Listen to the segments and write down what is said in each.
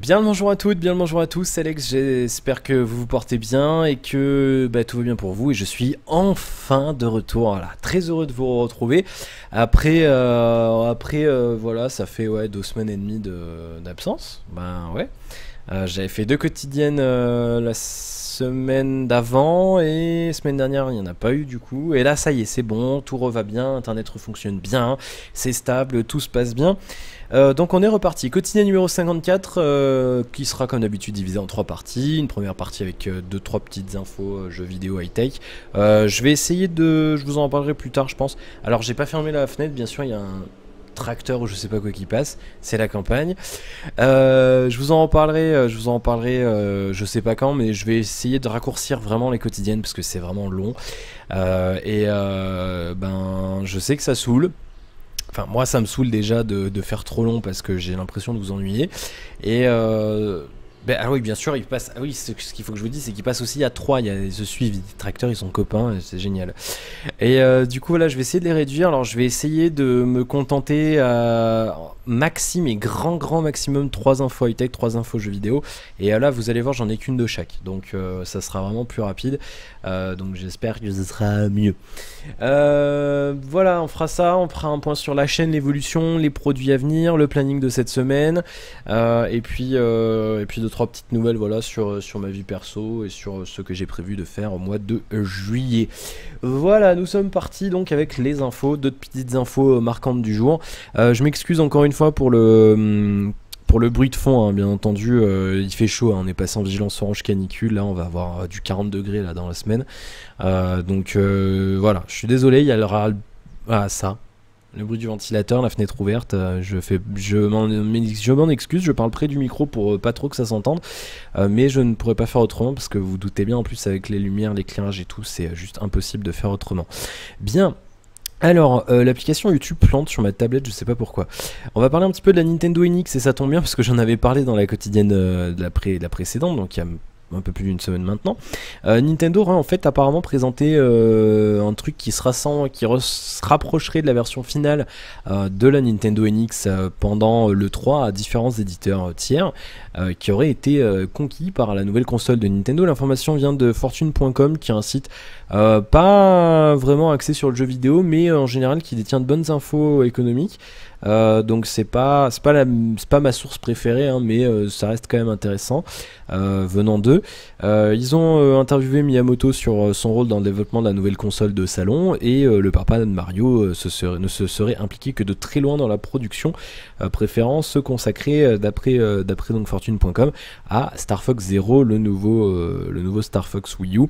Bien le bonjour à toutes, bien le bonjour à tous, c'est Alex, j'espère que vous vous portez bien et que tout va bien pour vous et je suis enfin de retour, voilà, très heureux de vous retrouver après voilà, ça fait 2 semaines et demie d'absence, ben ouais. J'avais fait 2 quotidiennes la semaine d'avant et semaine dernière il n'y en a pas eu du coup. Et là ça y est, c'est bon, tout reva bien, internet fonctionne bien, c'est stable, tout se passe bien. Donc on est reparti. Quotidien numéro 54 qui sera comme d'habitude divisé en 3 parties. Une première partie avec 2-3 petites infos jeux vidéo high-tech. Je vais essayer de... Je vous en parlerai plus tard je pense. Alors j'ai pas fermé la fenêtre, bien sûr il y a un tracteur ou je sais pas quoi qui passe, c'est la campagne. Je vous en parlerai, je sais pas quand, mais je vais essayer de raccourcir vraiment les quotidiennes parce que c'est vraiment long. Je sais que ça saoule. Enfin, moi, ça me saoule déjà de faire trop long parce que j'ai l'impression de vous ennuyer. Et ah oui, bien sûr, il passe. Ah oui, ce qu'il faut que je vous dise, c'est qu'il passe aussi à 3. Ils se suivent, les tracteurs, ils sont copains, c'est génial. Et du coup, voilà, je vais essayer de les réduire. Alors, je vais essayer de me contenter à maximum et grand maximum 3 infos high-tech, 3 infos jeux vidéo. Et là, vous allez voir, j'en ai qu'une de chaque. Donc, ça sera vraiment plus rapide. Donc, j'espère que ce sera mieux. Voilà, on fera ça. On fera un point sur la chaîne, l'évolution, les produits à venir, le planning de cette semaine. Et puis 2-3 petites nouvelles voilà, sur ma vie perso et sur ce que j'ai prévu de faire au mois de juillet. Voilà, nous sommes partis donc avec les infos, d'autres petites infos marquantes du jour. Je m'excuse encore une fois pour le bruit de fond, hein, bien entendu, il fait chaud, hein, on est passé en vigilance orange canicule, là on va avoir du 40 degrés là, dans la semaine. Voilà, je suis désolé, il y aura ça. Le bruit du ventilateur, la fenêtre ouverte, je m'en excuse, je parle près du micro pour pas trop que ça s'entende, mais je ne pourrais pas faire autrement parce que vous vous doutez bien en plus avec les lumières, l'éclairage et tout, c'est juste impossible de faire autrement. Bien. Alors, l'application YouTube plante sur ma tablette, je sais pas pourquoi. On va parler un petit peu de la Nintendo NX et ça tombe bien parce que j'en avais parlé dans la quotidienne de la précédente, donc il y a un peu plus d'une semaine maintenant. Nintendo aura en fait apparemment présenté un truc qui se rapprocherait de la version finale de la Nintendo NX pendant le 3 à différents éditeurs tiers qui auraient été conquis par la nouvelle console de Nintendo. L'information vient de fortune.com qui est un site pas vraiment axé sur le jeu vidéo mais en général qui détient de bonnes infos économiques. Donc c'est pas ma source préférée hein, mais ça reste quand même intéressant venant d'eux. Ils ont interviewé Miyamoto sur son rôle dans le développement de la nouvelle console de salon et le papa de Mario ne se serait impliqué que de très loin dans la production, préférant se consacrer d'après donc fortune.com à Star Fox Zero, le nouveau Star Fox Wii U.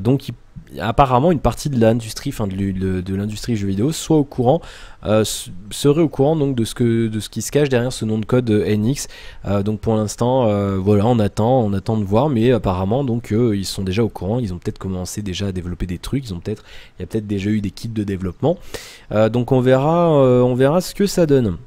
Donc apparemment une partie de l'industrie, de l'industrie jeux vidéo serait au courant donc de ce qui se cache derrière ce nom de code NX. Donc pour l'instant voilà, on attend de voir, mais apparemment donc ils sont déjà au courant, ils ont peut-être commencé déjà à développer des trucs, il y a peut-être déjà eu des kits de développement. Donc on verra ce que ça donne.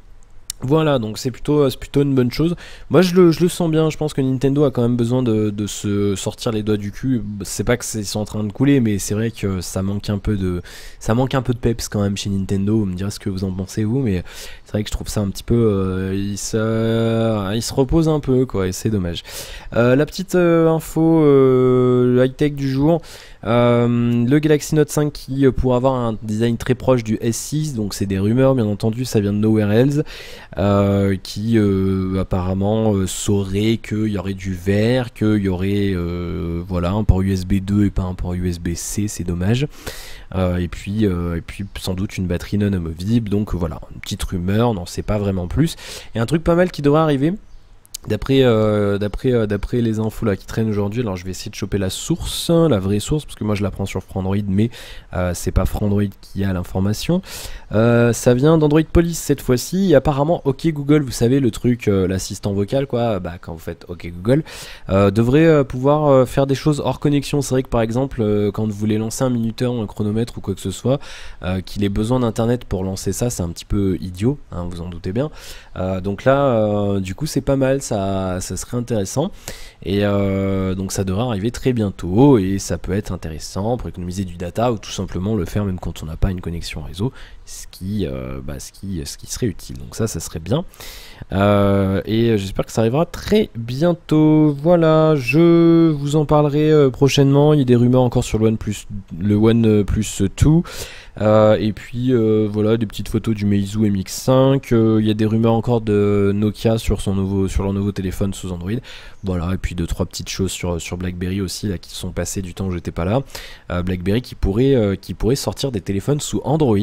Voilà, donc c'est plutôt une bonne chose. Moi je le sens bien, je pense que Nintendo a quand même besoin de se sortir les doigts du cul. C'est pas qu'ils sont en train de couler, mais c'est vrai que ça manque un peu de peps quand même chez Nintendo. Vous me direz ce que vous en pensez vous, mais c'est vrai que je trouve ça un petit peu... il se repose un peu quoi, et c'est dommage. La petite info high-tech du jour, le Galaxy Note 5 qui pourrait avoir un design très proche du S6, donc c'est des rumeurs bien entendu, ça vient de Nowhere Else. Qui apparemment saurait qu'il y aurait du verre, qu'il y aurait voilà, un port USB 2 et pas un port USB-C, c'est dommage. Et puis sans doute une batterie non amovible, donc voilà, une petite rumeur, on n'en sait pas vraiment plus. Et un truc pas mal qui devrait arriver, d'après les infos là qui traînent aujourd'hui. Alors je vais essayer de choper la source, la vraie source, parce que moi je la prends sur Frandroid, mais c'est pas Frandroid qui a l'information. Ça vient d'Android Police cette fois-ci. Et apparemment OK Google, vous savez le truc, l'assistant vocal quoi, quand vous faites OK Google, devrait pouvoir faire des choses hors connexion. C'est vrai que par exemple quand vous voulez lancer un minuteur, un chronomètre ou quoi que ce soit, qu'il ait besoin d'internet pour lancer ça, c'est un petit peu idiot, hein, vous en doutez bien. Donc là du coup c'est pas mal, ça serait intéressant. Et donc ça devrait arriver très bientôt et ça peut être intéressant pour économiser du data ou tout simplement le faire même quand on n'a pas une connexion réseau. ce qui serait utile. Donc ça serait bien. Et j'espère que ça arrivera très bientôt. Voilà, je vous en parlerai prochainement. Il y a des rumeurs encore sur le OnePlus 2. Et puis voilà, des petites photos du Meizu MX5. Il y a des rumeurs encore de Nokia sur leur nouveau téléphone sous Android. Voilà, et puis 2-3 petites choses sur BlackBerry aussi là, qui sont passées du temps où j'étais pas là. BlackBerry qui pourrait sortir des téléphones sous Android.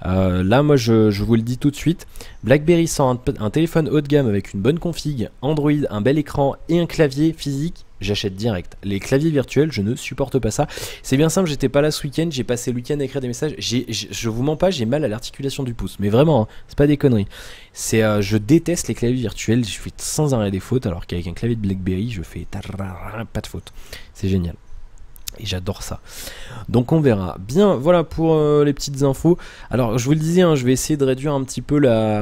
Là, moi, je vous le dis tout de suite. BlackBerry sort un téléphone haut de gamme avec une bonne config, Android, un bel écran et un clavier physique. J'achète direct. Les claviers virtuels, je ne supporte pas ça. C'est bien simple, j'étais pas là ce week-end, j'ai passé le week-end à écrire des messages. Je vous mens pas, j'ai mal à l'articulation du pouce. Mais vraiment, hein, c'est pas des conneries. Je déteste les claviers virtuels, je fais sans arrêt des fautes, alors qu'avec un clavier de BlackBerry, je fais pas de fautes. C'est génial. Et j'adore ça. Donc on verra. Bien, voilà pour les petites infos. Alors je vous le disais, hein, je vais essayer de réduire un petit peu la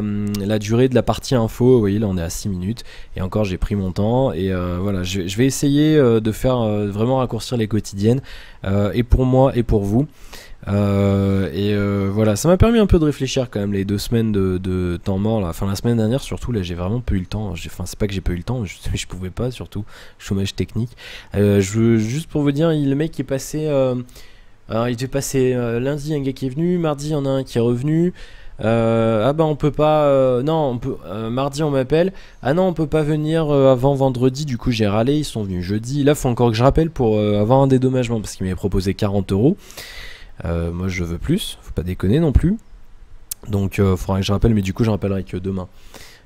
durée de la partie info. Vous voyez, là on est à 6 minutes. Et encore j'ai pris mon temps. Et voilà, je vais essayer de faire vraiment raccourcir les quotidiennes. Et pour moi et pour vous. Voilà, ça m'a permis un peu de réfléchir quand même les 2 semaines de temps mort là. Enfin la semaine dernière surtout, là j'ai vraiment peu eu le temps. Enfin c'est pas que j'ai pas eu le temps, je pouvais pas, surtout chômage technique. Juste pour vous dire, le mec est passé alors il était passé lundi, un gars qui est venu, mardi il y en a un qui est revenu. Ah bah on peut pas non on peut mardi on m'appelle, ah non on peut pas venir avant vendredi. Du coup j'ai râlé, ils sont venus jeudi. Là faut encore que je rappelle pour avoir un dédommagement parce qu'il m'avait proposé 40€. Moi je veux plus, faut pas déconner non plus. Donc faudra que je rappelle, mais du coup je rappellerai que demain.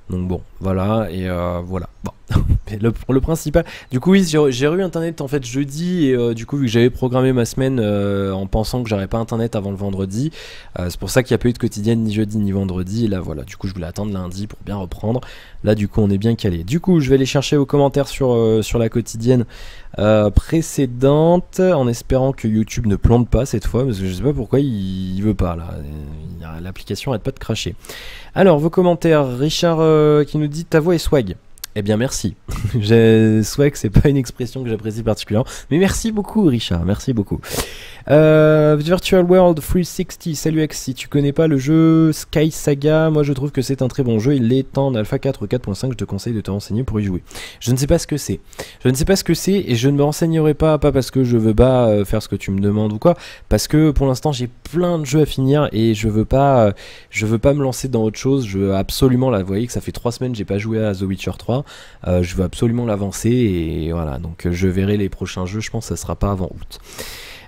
Donc bon, voilà, et voilà. Bon. Mais le principal, du coup oui, j'ai eu internet en fait jeudi, et du coup vu que j'avais programmé ma semaine en pensant que j'aurais pas internet avant le vendredi, c'est pour ça qu'il n'y a pas eu de quotidienne ni jeudi ni vendredi. Et là voilà, du coup je voulais attendre lundi pour bien reprendre. Là du coup on est bien calé. Du coup je vais aller chercher vos commentaires sur la quotidienne précédente, en espérant que YouTube ne plante pas cette fois, parce que je sais pas pourquoi il veut pas là. L'application arrête pas de cracher. Alors vos commentaires, Richard qui nous dit ta voix est swag. Eh bien merci. Swag c'est pas une expression que j'apprécie particulièrement, mais merci beaucoup Richard, merci beaucoup. Virtual World 360, salut X, si tu connais pas le jeu Sky Saga, moi je trouve que c'est un très bon jeu, il est en alpha 4 ou 4.5, je te conseille de te renseigner pour y jouer. Je ne sais pas ce que c'est, et je ne me renseignerai pas parce que je veux pas faire ce que tu me demandes ou quoi, parce que pour l'instant j'ai plein de jeux à finir et je veux pas me lancer dans autre chose. Je veux absolument, là vous voyez que ça fait 3 semaines que j'ai pas joué à The Witcher 3, je veux absolument l'avancer, et voilà, donc je verrai les prochains jeux, je pense que ça sera pas avant août.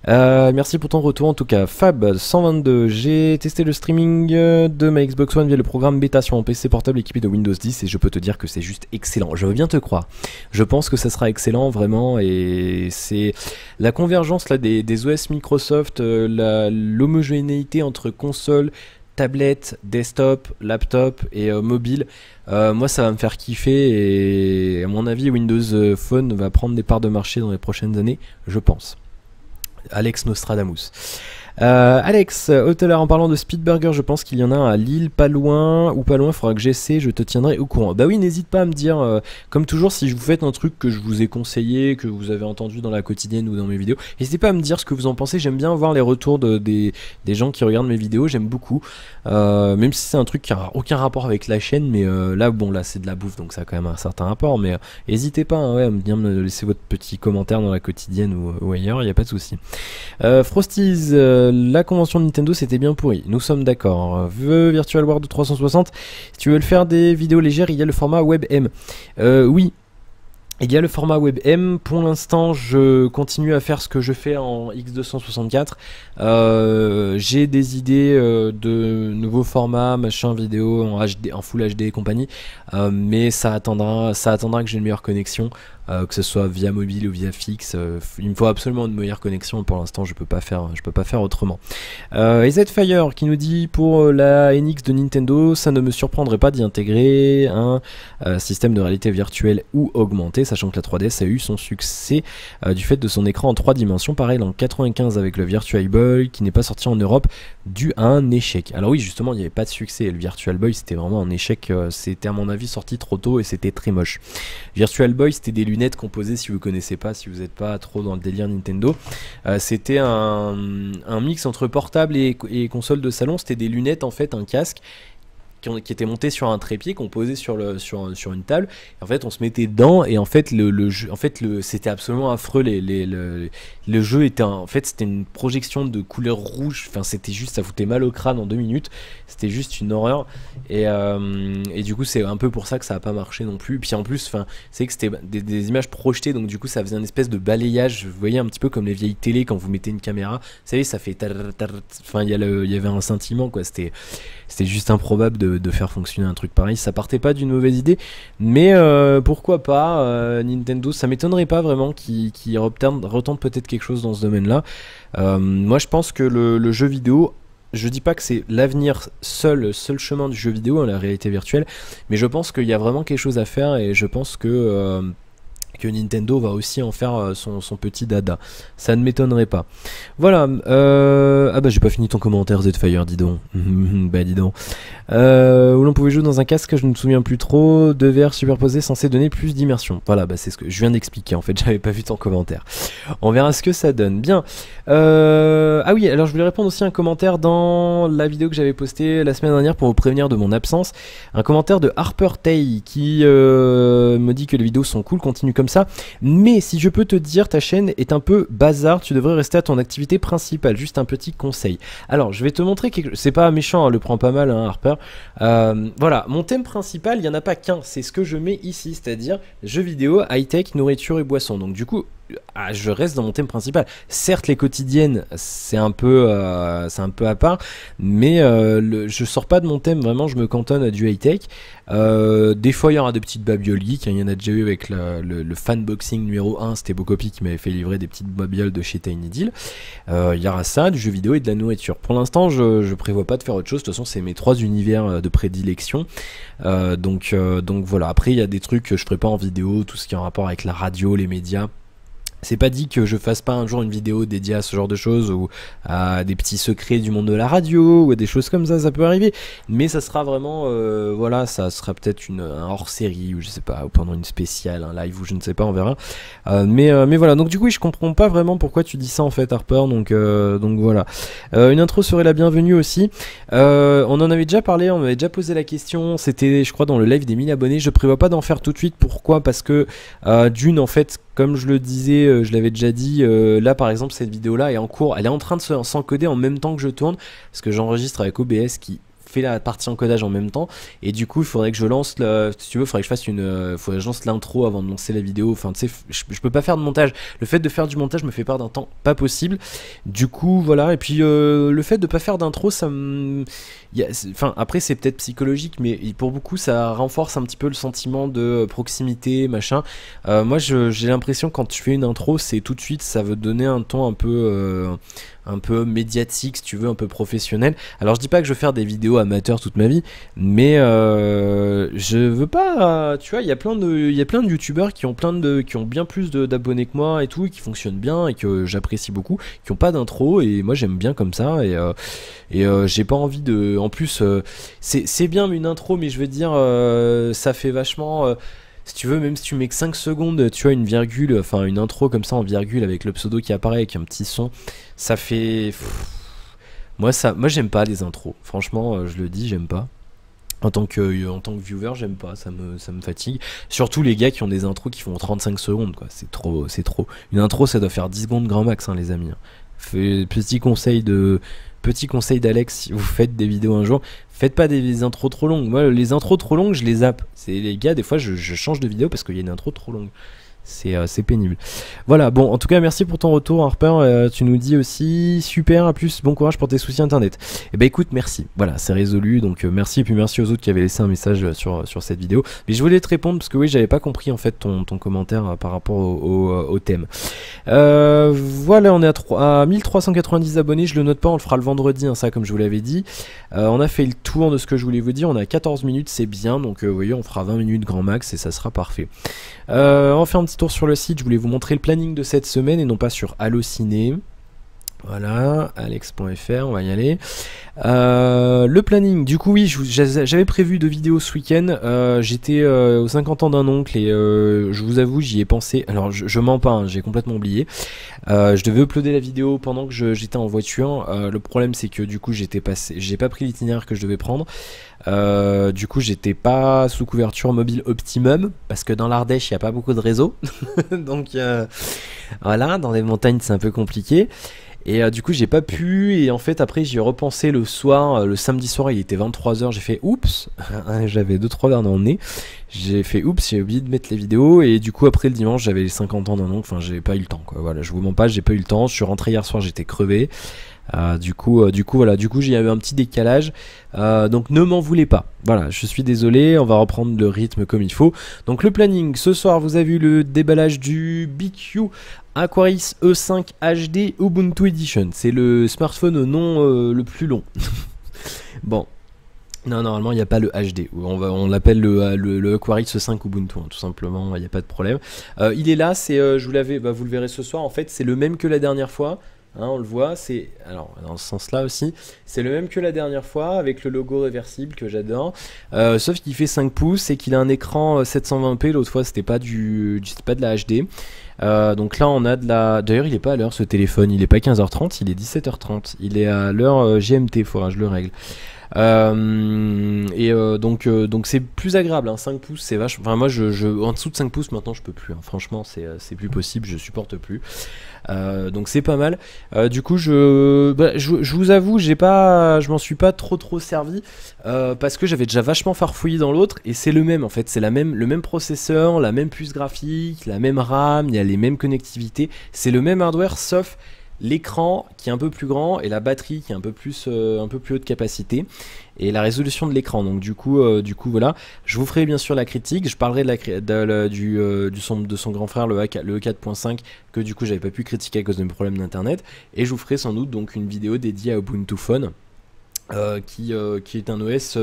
Merci pour ton retour en tout cas. Fab122, j'ai testé le streaming de ma Xbox One via le programme bêta sur mon PC portable équipé de Windows 10 et je peux te dire que c'est juste excellent. Je veux bien te croire. Je pense que ça sera excellent vraiment, et c'est la convergence là des OS Microsoft, l'homogénéité entre console, tablette, desktop, laptop et mobile. Moi ça va me faire kiffer, et à mon avis Windows Phone va prendre des parts de marché dans les prochaines années, je pense. Alex Nostradamus. Alex, tout à l'heure en parlant de Speedburger, je pense qu'il y en a un à Lille, pas loin, il faudra que j'essaie, je te tiendrai au courant. Bah oui, n'hésite pas à me dire, comme toujours, si vous faites un truc que je vous ai conseillé, que vous avez entendu dans la quotidienne ou dans mes vidéos, n'hésitez pas à me dire ce que vous en pensez. J'aime bien voir les retours des gens qui regardent mes vidéos, j'aime beaucoup, même si c'est un truc qui n'a aucun rapport avec la chaîne, mais là c'est de la bouffe, donc ça a quand même un certain rapport, mais n'hésitez pas à bien me laisser votre petit commentaire dans la quotidienne ou ailleurs, il n'y a pas de souci. Frosties, la convention de Nintendo c'était bien pourri, nous sommes d'accord. Virtual World 360, si tu veux le faire des vidéos légères, il y a le format WebM. Oui, il y a le format WebM. Pour l'instant je continue à faire ce que je fais en X264. J'ai des idées de nouveaux formats, machin vidéo en HD, en Full HD et compagnie, mais ça attendra que j'ai une meilleure connexion, que ce soit via mobile ou via fixe. Il me faut absolument une meilleure connexion, pour l'instant je peux pas faire autrement. EZFire qui nous dit pour la NX de Nintendo, ça ne me surprendrait pas d'y intégrer un système de réalité virtuelle ou augmentée. sachant que la 3DS a eu son succès du fait de son écran en 3 dimensions, pareil en 95 avec le Virtual Boy qui n'est pas sorti en Europe dû à un échec. Alors oui, justement, il n'y avait pas de succès, le Virtual Boy c'était vraiment un échec, c'était à mon avis sorti trop tôt et c'était très moche. Virtual Boy, c'était des lunettes qu'on posait, si vous connaissez pas, si vous n'êtes pas trop dans le délire Nintendo, c'était un mix entre portable et console de salon. C'était des lunettes, en fait, un casque qui était monté sur un trépied qu'on posait sur une table. Et en fait, on se mettait dedans et en fait, c'était absolument affreux. Le jeu était en fait, c'était une projection de couleur rouge. Enfin, c'était juste, ça foutait mal au crâne en 2 minutes. C'était juste une horreur. Et du coup, c'est un peu pour ça que ça a pas marché non plus. Puis en plus, enfin, c'est que c'était des images projetées, donc du coup, ça faisait une espèce de balayage. Vous voyez un petit peu comme les vieilles télé quand vous mettez une caméra. Vous savez, ça fait enfin, il y avait un scintillement, quoi. C'était juste improbable de faire fonctionner un truc pareil. Ça partait pas d'une mauvaise idée, mais pourquoi pas Nintendo, ça m'étonnerait pas vraiment qu'ils retentent peut-être quelque chose dans ce domaine-là. Moi, je pense que le jeu vidéo, je dis pas que c'est l'avenir seul chemin du jeu vidéo, hein, la réalité virtuelle, mais je pense qu'il y a vraiment quelque chose à faire et je pense que Nintendo va aussi en faire son petit dada. Ça ne m'étonnerait pas. Voilà. Ah bah j'ai pas fini ton commentaire Zfire, dis donc. Bah dis donc. Où l'on pouvait jouer dans un casque, je ne me souviens plus trop, de VR superposé censé donner plus d'immersion. Voilà, bah c'est ce que je viens d'expliquer. En fait, j'avais pas vu ton commentaire. On verra ce que ça donne. Bien. Ah oui, alors je voulais répondre aussi à un commentaire dans la vidéo que j'avais postée la semaine dernière pour vous prévenir de mon absence. Un commentaire de Harper Tay qui me dit que les vidéos sont cool, continue comme ça. Mais si je peux te dire, ta chaîne est un peu bazar, tu devrais rester à ton activité principale. Juste un petit conseil. Alors, je vais te montrer quelque chose. C'est pas méchant, hein, le prends pas mal, hein, Harper. Voilà, mon thème principal, il n'y en a pas qu'un. C'est ce que je mets ici, c'est-à-dire jeux vidéo, high-tech, nourriture et boissons. Donc du coup, je reste dans mon thème principal. Certes, les quotidiennes, c'est un peu à part, mais je sors pas de mon thème. Vraiment, je me cantonne à du high-tech. Des fois, il y aura des petites babioles geeks. Il y en a déjà eu avec le fanboxing numéro 1. C'était Bocopi qui m'avait fait livrer des petites babioles de chez Tiny Deal. Il y aura ça, du jeu vidéo et de la nourriture. Pour l'instant, je prévois pas de faire autre chose. De toute façon, c'est mes 3 univers de prédilection. Donc voilà. Après, il y a des trucs que je ferai pas en vidéo, tout ce qui est en rapport avec la radio, les médias. C'est pas dit que je fasse pas un jour une vidéo dédiée à ce genre de choses ou à des petits secrets du monde de la radio ou à des choses comme ça peut arriver. Mais ça sera vraiment, voilà, ça sera peut-être un hors-série ou je sais pas, ou pendant une spéciale, un live ou je ne sais pas, on verra. Mais voilà, donc du coup, je comprends pas vraiment pourquoi tu dis ça en fait, Harper. Donc voilà. Une intro serait la bienvenue aussi. On en avait déjà parlé, on m'avait déjà posé la question. C'était, je crois, dans le live des 1000 abonnés. Je prévois pas d'en faire tout de suite. Pourquoi? Parce que d'une, en fait, comme je le disais, je l'avais déjà dit, là par exemple cette vidéo là est en cours, elle est en train de s'encoder en même temps que je tourne, parce que j'enregistre avec OBS qui fait la partie encodage en même temps, et du coup il faudrait que je lance, si tu veux, il faudrait que je fasse faudrait que je lance l'intro avant de lancer la vidéo, enfin tu sais, je peux pas faire de montage, le fait de faire du montage me fait perdre un temps pas possible, du coup voilà, et puis le fait de pas faire d'intro, ça me... Enfin, après c'est peut-être psychologique, mais pour beaucoup ça renforce un petit peu le sentiment de proximité, machin. Moi j'ai l'impression quand je fais une intro, c'est tout de suite, ça veut donner un ton un peu médiatique, si tu veux, un peu professionnel. Alors je dis pas que je veux faire des vidéos amateurs toute ma vie, mais je veux pas, tu vois, il y a plein de youtubeurs qui ont bien plus d'abonnés que moi et tout, et qui fonctionnent bien et que j'apprécie beaucoup, qui ont pas d'intro, et moi j'aime bien comme ça, et j'ai pas envie de... En plus, c'est bien une intro, mais je veux dire, ça fait vachement... si tu veux, même si tu mets que 5 secondes, tu as une virgule, enfin une intro comme ça en virgule avec le pseudo qui apparaît avec un petit son, ça fait... Moi j'aime pas les intros, franchement, je le dis, j'aime pas. En tant que viewer, j'aime pas, ça me fatigue. Surtout les gars qui ont des intros qui font 35 secondes, quoi, c'est trop. Une intro, ça doit faire 10 secondes grand max, hein, les amis. Petit conseil d'Alex, si vous faites des vidéos un jour, faites pas des intros trop longues. Moi, les intros trop longues, je les zappe. C'est les gars, des fois, je change de vidéo parce qu'il y a une intro trop longue. C'est pénible. Voilà, bon, en tout cas, merci pour ton retour, Harper. Tu nous dis aussi, super, à plus, bon courage pour tes soucis internet. Eh ben écoute, merci. Voilà, c'est résolu, donc merci, et puis merci aux autres qui avaient laissé un message sur cette vidéo. Mais je voulais te répondre, parce que oui, j'avais pas compris en fait ton commentaire par rapport au thème. Voilà, on est à 1390 abonnés, je le note pas, on le fera le vendredi, hein, ça, comme je vous l'avais dit. On a fait le tour de ce que je voulais vous dire, on a 14 minutes, c'est bien, donc vous voyez, on fera 20 minutes grand max, et ça sera parfait. On va faire un petit tour sur le site, je voulais vous montrer le planning de cette semaine et non pas sur Allociné. Voilà, alex.fr, on va y aller. Le planning, du coup oui, j'avais prévu 2 vidéos ce week-end. J'étais aux 50 ans d'un oncle et je vous avoue, j'y ai pensé. Alors je mens pas, hein, j'ai complètement oublié. Je devais uploader la vidéo pendant que j'étais en voiture. Le problème c'est que du coup j'ai pas pris l'itinéraire que je devais prendre. Du coup j'étais pas sous couverture mobile optimum parce que dans l'Ardèche il n'y a pas beaucoup de réseau. Donc voilà, dans les montagnes c'est un peu compliqué. Et du coup j'ai pas pu, et en fait après j'y ai repensé le soir, le samedi soir il était 23 h, j'ai fait oups, j'avais 2-3 verres dans le nez, j'ai fait oups, j'ai oublié de mettre les vidéos, et du coup après le dimanche j'avais les 50 ans d'un oncle, enfin j'ai pas eu le temps quoi, voilà, je vous mens pas, j'ai pas eu le temps, je suis rentré hier soir, j'étais crevé. Du coup voilà, du coup j'ai eu un petit décalage, donc ne m'en voulez pas, voilà, je suis désolé, on va reprendre le rythme comme il faut. Donc le planning, ce soir vous avez vu le déballage du BQ Aquaris E5 HD Ubuntu Edition, c'est le smartphone au nom le plus long. Bon, non, normalement il n'y a pas le HD, on l'appelle le Aquaris E5 Ubuntu, hein, tout simplement, il n'y a pas de problème. Il est là, je vous l'avais, vous le verrez ce soir, en fait c'est le même que la dernière fois. Hein, on le voit, c'est, alors dans ce sens là aussi, c'est le même que la dernière fois avec le logo réversible que j'adore, sauf qu'il fait 5 pouces et qu'il a un écran 720p, l'autre fois c'était pas de la HD. Donc là on a de la, d'ailleurs il est pas à l'heure ce téléphone, il est pas 15h30, il est 17h30, il est à l'heure GMT, faudra que je le règle. Donc c'est plus agréable, hein, 5 pouces c'est vache, enfin moi en dessous de 5 pouces maintenant je peux plus, hein, franchement c'est plus possible, je supporte plus. Donc c'est pas mal. Du coup je vous avoue, je m'en suis pas trop servi parce que j'avais déjà vachement farfouillé dans l'autre, et c'est le même en fait, c'est le même processeur, la même puce graphique, la même RAM, il y a les mêmes connectivités, c'est le même hardware sauf l'écran qui est un peu plus grand et la batterie qui est un peu plus haute capacité et la résolution de l'écran. Donc du coup voilà, je vous ferai bien sûr la critique, je parlerai de son grand frère le E4.5 que du coup j'avais pas pu critiquer à cause de mes problèmes d'internet, et je vous ferai sans doute donc une vidéo dédiée à Ubuntu Phone. Qui est un OS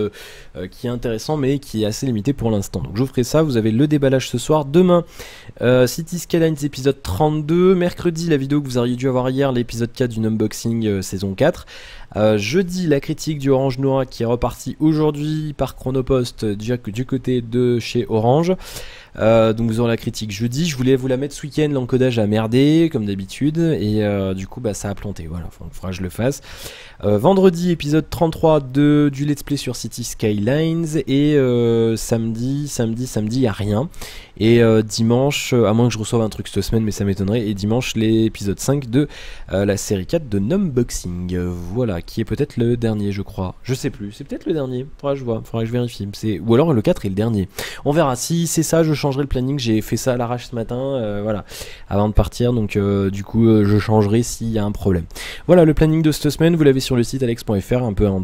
qui est intéressant mais qui est assez limité pour l'instant. Donc je vous ferai ça, vous avez le déballage ce soir. Demain, City Skylines épisode 32. Mercredi, la vidéo que vous auriez dû avoir hier, l'épisode 4 d'une unboxing saison 4. Jeudi, la critique du Orange Noir qui est repartie aujourd'hui par Chronopost du côté de chez Orange. Donc vous aurez la critique jeudi, je voulais vous la mettre ce week-end, l'encodage a merdé comme d'habitude, et du coup ça a planté, voilà, il faudra que je le fasse. Vendredi, épisode 33 du let's play sur City Skylines, et samedi il n'y a rien, et dimanche, à moins que je reçoive un truc cette semaine mais ça m'étonnerait, et dimanche l'épisode 5 de la série 4 de Numboxing, voilà, qui est peut-être le dernier je crois, je sais plus, c'est peut-être le dernier, faudra que je vérifie, ou alors le 4 est le dernier, on verra, si c'est ça je changerai le planning, j'ai fait ça à l'arrache ce matin, voilà, avant de partir, donc du coup je changerai s'il y a un problème. Voilà le planning de cette semaine, vous l'avez sur le site alex.fr, un peu en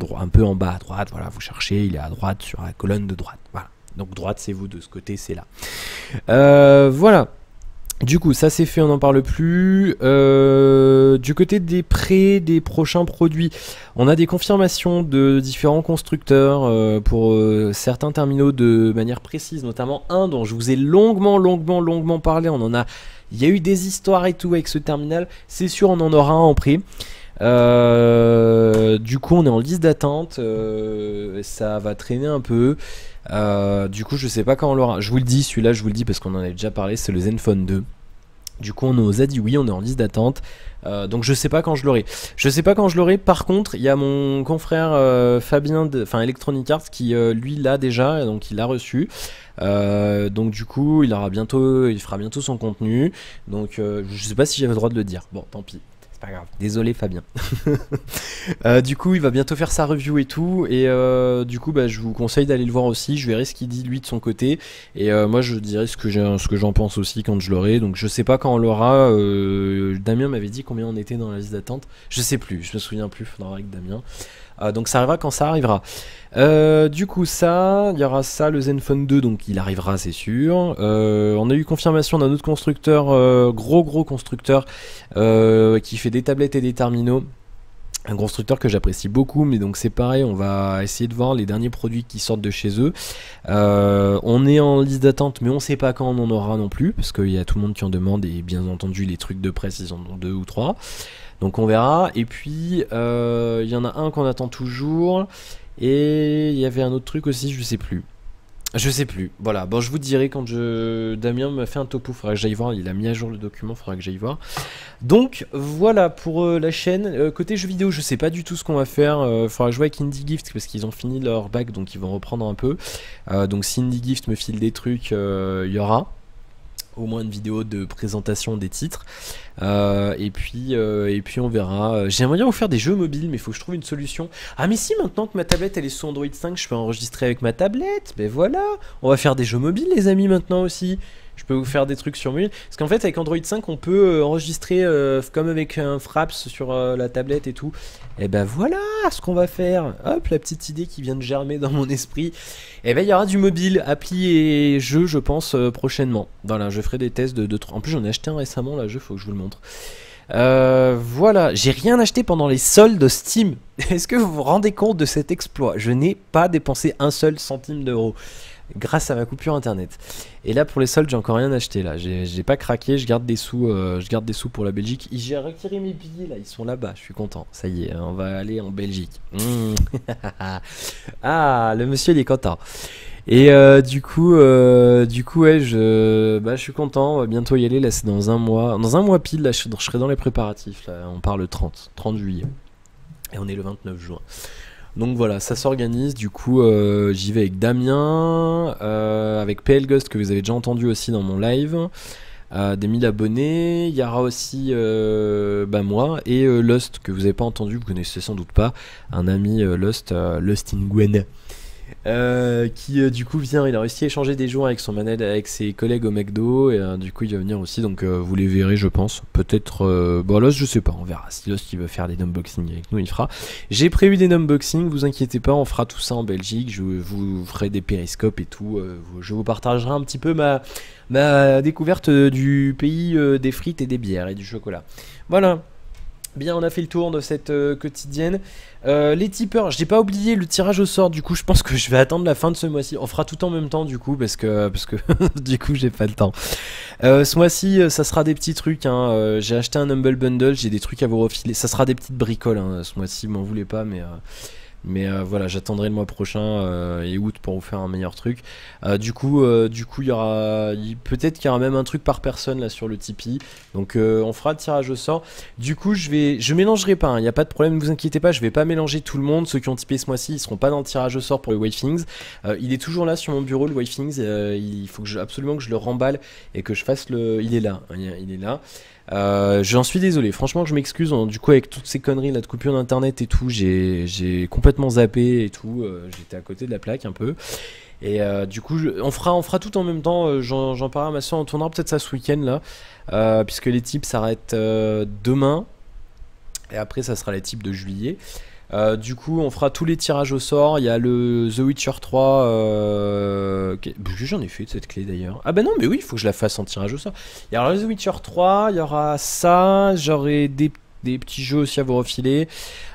bas à droite, voilà, vous cherchez, il est à droite sur la colonne de droite, voilà, donc droite c'est vous, de ce côté c'est là. Voilà. Du coup, ça c'est fait, on n'en parle plus. Du côté des prochains produits, on a des confirmations de différents constructeurs pour certains terminaux de manière précise, notamment un dont je vous ai longuement parlé. Il y a eu des histoires et tout avec ce terminal. C'est sûr, on en aura un en prêt. Du coup, on est en liste d'attente. Ça va traîner un peu. Du coup je sais pas quand on l'aura, je vous le dis, celui-là je vous le dis parce qu'on en avait déjà parlé, c'est le Zenfone 2. Du coup on nous a dit oui, on est en liste d'attente, donc je sais pas quand je l'aurai. Par contre il y a mon confrère Fabien enfin Electronic Arts qui lui l'a déjà, donc il l'a reçu, donc du coup il fera bientôt son contenu, donc je sais pas si j'avais le droit de le dire, bon tant pis. C'est pas grave. Désolé Fabien. Du coup, il va bientôt faire sa review et tout. Et du coup, bah, je vous conseille d'aller le voir aussi. Je verrai ce qu'il dit lui de son côté. Et moi, je dirai ce que j'en pense aussi quand je l'aurai. Donc, je sais pas quand on l'aura. Damien m'avait dit combien on était dans la liste d'attente. Je sais plus. Je me souviens plus. Faudra avec Damien. Donc ça arrivera quand ça arrivera. Du coup ça, il y aura ça, le Zenfone 2, donc il arrivera c'est sûr. On a eu confirmation d'un autre constructeur, gros constructeur, qui fait des tablettes et des terminaux. Un constructeur que j'apprécie beaucoup, mais donc c'est pareil, on va essayer de voir les derniers produits qui sortent de chez eux. On est en liste d'attente, mais on sait pas quand on en aura non plus, parce qu'il y a tout le monde qui en demande, et bien entendu les trucs de presse ils en ont 2 ou 3. Donc on verra. Et puis il y en a un qu'on attend toujours. Et il y avait un autre truc aussi, je sais plus. Je sais plus. Voilà. Bon, je vous dirai quand Damien m'a fait un topo. Faudra que j'aille voir. Il a mis à jour le document. Faudra que j'aille voir. Donc voilà pour la chaîne. Côté jeux vidéo, je sais pas du tout ce qu'on va faire. Faudra jouer avec Indie Gift parce qu'ils ont fini leur bac, donc ils vont reprendre un peu. Donc si Indie Gift me file des trucs, il y aura au moins une vidéo de présentation des titres. Et puis on verra. J'aimerais bien vous faire des jeux mobiles, mais il faut que je trouve une solution. Ah mais si, maintenant que ma tablette elle est sous Android 5, je peux enregistrer avec ma tablette. Ben voilà, on va faire des jeux mobiles les amis maintenant aussi. Je peux vous faire des trucs sur mobile. Parce qu'en fait avec Android 5 on peut enregistrer comme avec un Fraps sur la tablette et tout. Et ben voilà ce qu'on va faire. Hop, la petite idée qui vient de germer dans mon esprit. Et ben il y aura du mobile, appli et jeu je pense prochainement. Voilà, je ferai des tests de 3. En plus j'en ai acheté un récemment là, faut que je vous le montre. Voilà, j'ai rien acheté pendant les soldes Steam. Est-ce que vous vous rendez compte de cet exploit? Je n'ai pas dépensé un seul centime d'euro grâce à ma coupure internet. Et là pour les soldes j'ai encore rien acheté là. J'ai pas craqué, je garde des sous pour la Belgique. J'ai retiré mes billets là, ils sont là-bas, je suis content. Ça y est, on va aller en Belgique. Ah, le monsieur il est content. Et du coup ouais, je suis content, on va bientôt y aller, là c'est dans un mois. Dans un mois pile, là je serai dans les préparatifs, là, on part le 30 juillet. Et on est le 29 juin. Donc voilà, ça s'organise, du coup j'y vais avec Damien, avec PL Ghost que vous avez déjà entendu aussi dans mon live, des 1000 abonnés, il y aura aussi moi et Lost que vous n'avez pas entendu, vous connaissez sans doute pas, un ami Lost in Gwen. Qui du coup vient, il a réussi à échanger des jours avec son manette, avec ses collègues au McDo, et du coup il va venir aussi, donc vous les verrez je pense, peut-être, bon Lost je sais pas, on verra, si Lost il veut faire des unboxings avec nous il fera. J'ai prévu des unboxings, vous inquiétez pas, on fera tout ça en Belgique, je vous ferai des périscopes et tout, je vous partagerai un petit peu ma découverte du pays des frites et des bières et du chocolat. Voilà. Bien, on a fait le tour de cette quotidienne. Les tipeurs, je n'ai pas oublié le tirage au sort. Du coup, je pense que je vais attendre la fin de ce mois-ci. On fera tout en même temps, du coup, parce que du coup, j'ai pas le temps. Ce mois-ci, ça sera des petits trucs. Hein. J'ai acheté un Humble Bundle, j'ai des trucs à vous refiler. Ça sera des petites bricoles. Hein. Ce mois-ci, m'en voulez pas, mais voilà, j'attendrai le mois prochain et août pour vous faire un meilleur truc. Du coup, il y aura peut-être qu'il y aura même un truc par personne là sur le Tipeee. Donc, on fera le tirage au sort. Du coup, je mélangerai pas. Il n'y a pas de problème, ne vous inquiétez pas. Je vais pas mélanger tout le monde. Ceux qui ont tipé ce mois-ci, ils seront pas dans le tirage au sort pour le Wavethings. Il est toujours là sur mon bureau le Wavethings. Il faut absolument que je le remballe et que je fasse le. Il est là. Il est là. J'en suis désolé, franchement je m'excuse, du coup avec toutes ces conneries là de coupure d'internet et tout, j'ai complètement zappé et tout, j'étais à côté de la plaque un peu. Et du coup on fera tout en même temps, j'en parlerai à ma soeur, on tournera peut-être ça ce week-end là, puisque les types s'arrêtent demain, et après ça sera les types de juillet. Du coup on fera tous les tirages au sort. Il y a le The Witcher 3 j'en ai fait de cette clé d'ailleurs. Ah bah non mais oui, il faut que je la fasse en tirage au sort. Il y aura le The Witcher 3, il y aura ça, j'aurai des petits jeux aussi à vous refiler,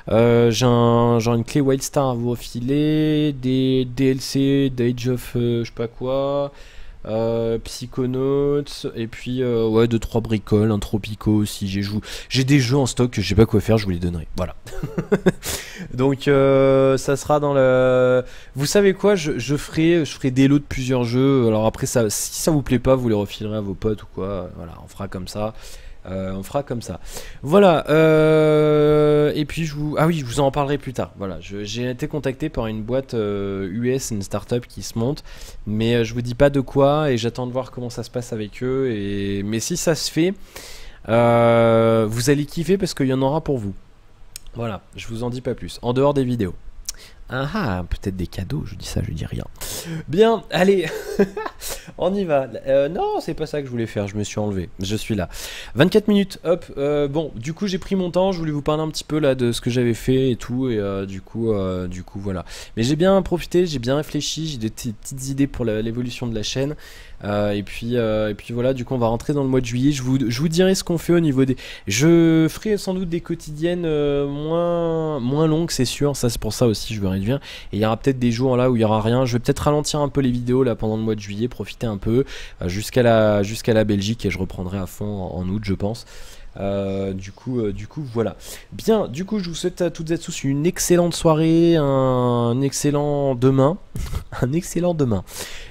genre une clé Wildstar à vous refiler, des DLC d'Age of je sais pas quoi, Psychonauts, et puis ouais 2-3 bricoles, un Tropico aussi. J'ai des jeux en stock que je sais pas quoi faire, je vous les donnerai, voilà. Donc ça sera dans le, vous savez quoi, je ferai des lots de plusieurs jeux. Alors après ça, si ça vous plaît pas, vous les refilerez à vos potes ou quoi, voilà, on fera comme ça. Voilà, et puis je vous en parlerai plus tard. Voilà, j'ai été contacté par une boîte US, une startup qui se monte, mais je vous dis pas de quoi, et j'attends de voir comment ça se passe avec eux. Mais si ça se fait, Vous allez kiffer parce qu'il y en aura pour vous. Voilà, je vous en dis pas plus. En dehors des vidéos. Ah ah, peut-être des cadeaux, je dis ça, je dis rien. Bien, allez, on y va. Non, c'est pas ça que je voulais faire, je me suis enlevé, je suis là. 24 minutes, hop, bon, du coup j'ai pris mon temps, je voulais vous parler un petit peu là de ce que j'avais fait et tout, et du coup voilà. Mais j'ai bien profité, j'ai bien réfléchi, j'ai des petites idées pour l'évolution de la chaîne. Et puis voilà, du coup on va rentrer dans le mois de juillet. Je vous dirai ce qu'on fait au niveau des... Je ferai sans doute des quotidiennes moins longues, c'est sûr. Ça c'est pour ça aussi je veux réduire. Et il y aura peut-être des jours là où il y aura rien. Je vais peut-être ralentir un peu les vidéos là pendant le mois de juillet, profiter un peu jusqu'à la Belgique, et je reprendrai à fond en août je pense. Du coup voilà. Bien, du coup je vous souhaite à toutes et à tous une excellente soirée, un excellent demain. Un excellent demain.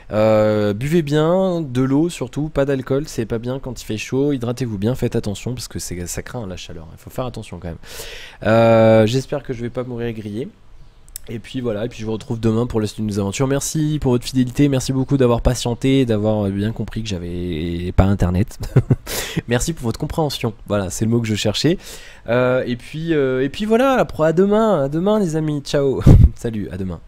Buvez bien, de l'eau surtout, pas d'alcool, c'est pas bien quand il fait chaud, hydratez-vous bien, faites attention parce que ça craint la chaleur, il faut faire attention quand même. J'espère que je vais pas mourir grillé. Et puis voilà, et puis je vous retrouve demain pour le suite de nos aventures. Merci pour votre fidélité, merci beaucoup d'avoir patienté, d'avoir bien compris que j'avais pas internet. Merci pour votre compréhension, voilà, c'est le mot que je cherchais. Et puis voilà, à demain les amis, ciao. Salut, à demain.